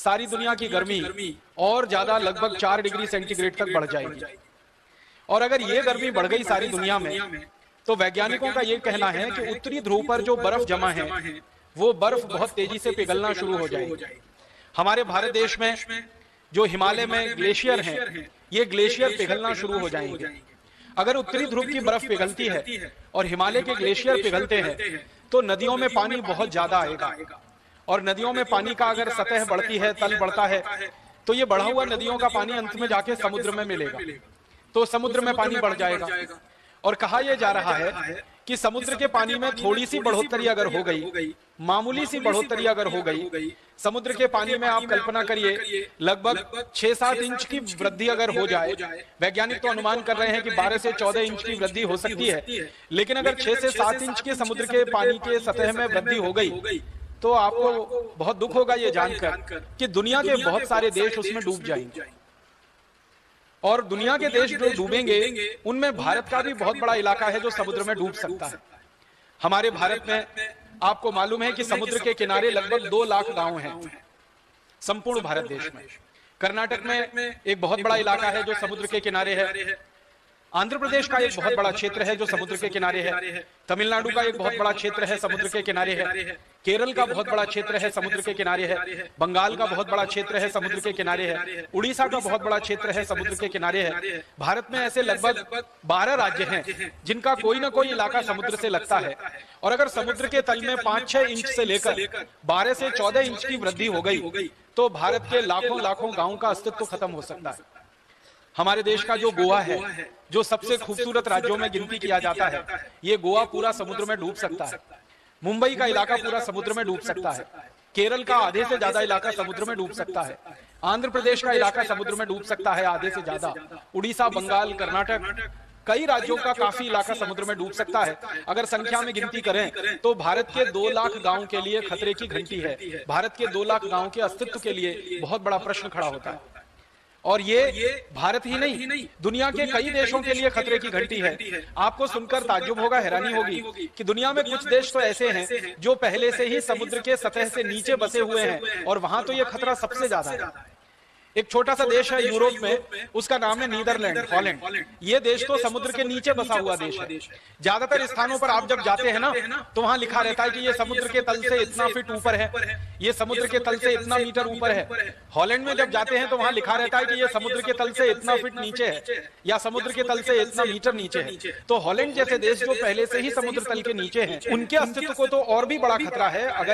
सारी दुनिया की गर्मी और ज्यादा लगभग 4 डिग्री सेंटीग्रेड तक बढ़ जाएगी। और अगर ये गर्मी बढ़ गई सारी दुनिया में, तो वैज्ञानिकों का ये कहना है कि उत्तरी ध्रुव पर जो बर्फ जमा है वो बर्फ बहुत तेजी से पिघलना शुरू हो जाएगी। हमारे भारत देश में जो हिमालय में ग्लेशियर हैं, ये ग्लेशियर पिघलना शुरू हो जाएंगे। अगर उत्तरी ध्रुव की बर्फ पिघलती है और हिमालय के ग्लेशियर पिघलते हैं, तो नदियों में पानी बहुत ज्यादा आएगा। और नदियों में पानी का अगर सतह बढ़ती है, तल बढ़ता है, तो ये बढ़ा हुआ नदियों का पानी अंत में जाके समुद्र में मिलेगा, तो समुद्र में पानी बढ़ जाएगा। और कहा यह जा रहा है कि समुद्र के पानी में थोड़ी सी बढ़ोतरी अगर हो गई, मामूली सी बढ़ोतरी अगर हो गई, समुद्र के पानी में आप कल्पना करिए लगभग 6-7 इंच की वृद्धि अगर हो जाए, वैज्ञानिक तो अनुमान कर रहे हैं कि 12 से 14 इंच की वृद्धि हो सकती है, लेकिन अगर 6 से 7 इंच के समुद्र के पानी के सतह में वृद्धि हो गई, तो आपको बहुत दुख होगा ये जानकर कि दुनिया के बहुत सारे देश उसमें डूब जाएंगे। और दुनिया के देश जो डूबेंगे उनमें भारत का भी बहुत बड़ा इलाका है जो समुद्र में डूब सकता है। हमारे भारत में आपको मालूम है कि समुद्र के किनारे लगभग 2 लाख गांव हैं संपूर्ण भारत देश में। कर्नाटक में एक बहुत बड़ा इलाका है जो समुद्र के किनारे है। आंध्र प्रदेश का एक बहुत बड़ा क्षेत्र है जो समुद्र के किनारे है। तमिलनाडु का एक बहुत बड़ा क्षेत्र है, समुद्र के किनारे है। केरल का बहुत बड़ा क्षेत्र है, समुद्र के किनारे है। बंगाल का बहुत बड़ा क्षेत्र है, समुद्र के किनारे है। उड़ीसा का बहुत बड़ा क्षेत्र है, समुद्र के किनारे है। भारत में ऐसे लगभग 12 राज्य हैं जिनका कोई ना कोई इलाका समुद्र से लगता है। और अगर समुद्र के तल में 5-6 इंच से लेकर 12 से 14 इंच की वृद्धि हो गई, तो भारत के लाखों लाखों गांवों का अस्तित्व खत्म हो सकता है। हमारे देश का जो गोवा है, जो सबसे खूबसूरत राज्यों में गिनती किया जाता है, ये गोवा पूरा समुद्र में डूब सकता है। मुंबई का इलाका पूरा समुद्र में डूब सकता है। केरल का आधे से ज्यादा इलाका समुद्र में डूब सकता है। आंध्र प्रदेश का इलाका समुद्र में डूब सकता है आधे से ज्यादा। उड़ीसा, बंगाल, कर्नाटक, कई राज्यों का काफी इलाका समुद्र में डूब सकता है। अगर संख्या में गिनती करें तो भारत के 2 लाख गांव के लिए खतरे की घंटी है। भारत के 2 लाख गांव के अस्तित्व के लिए बहुत बड़ा प्रश्न खड़ा होता है। और ये भारत ही नहीं, दुनिया के कई देशों के लिए खतरे की घंटी है। आपको सुनकर ताज्जुब होगा, हैरानी होगी कि दुनिया में कुछ देश तो ऐसे हैं जो पहले से ही समुद्र के सतह से नीचे बसे हुए हैं, और वहां तो ये खतरा सबसे ज्यादा है। एक छोटा सा देश है यूरोप में, उसका नाम है नीदरलैंड, हॉलैंड। ये देश तो समुद्र के नीचे बसा हुआ देश है। ज्यादातर स्थानों पर आप जब जाते हैं ना, तो वहां लिखा रहता है कि ये समुद्र के तल से इतना फीट ऊपर है, ये समुद्र के तल से इतना मीटर ऊपर है। हॉलैंड में जब जाते हैं तो वहां लिखा रहता है कि ये समुद्र के तल से इतना फीट नीचे है, या समुद्र के तल से इतना मीटर नीचे है। तो हॉलैंड जैसे देश जो पहले से ही समुद्र तल के नीचे हैं, उनके अस्तित्व को तो और भी बड़ा खतरा है। अगर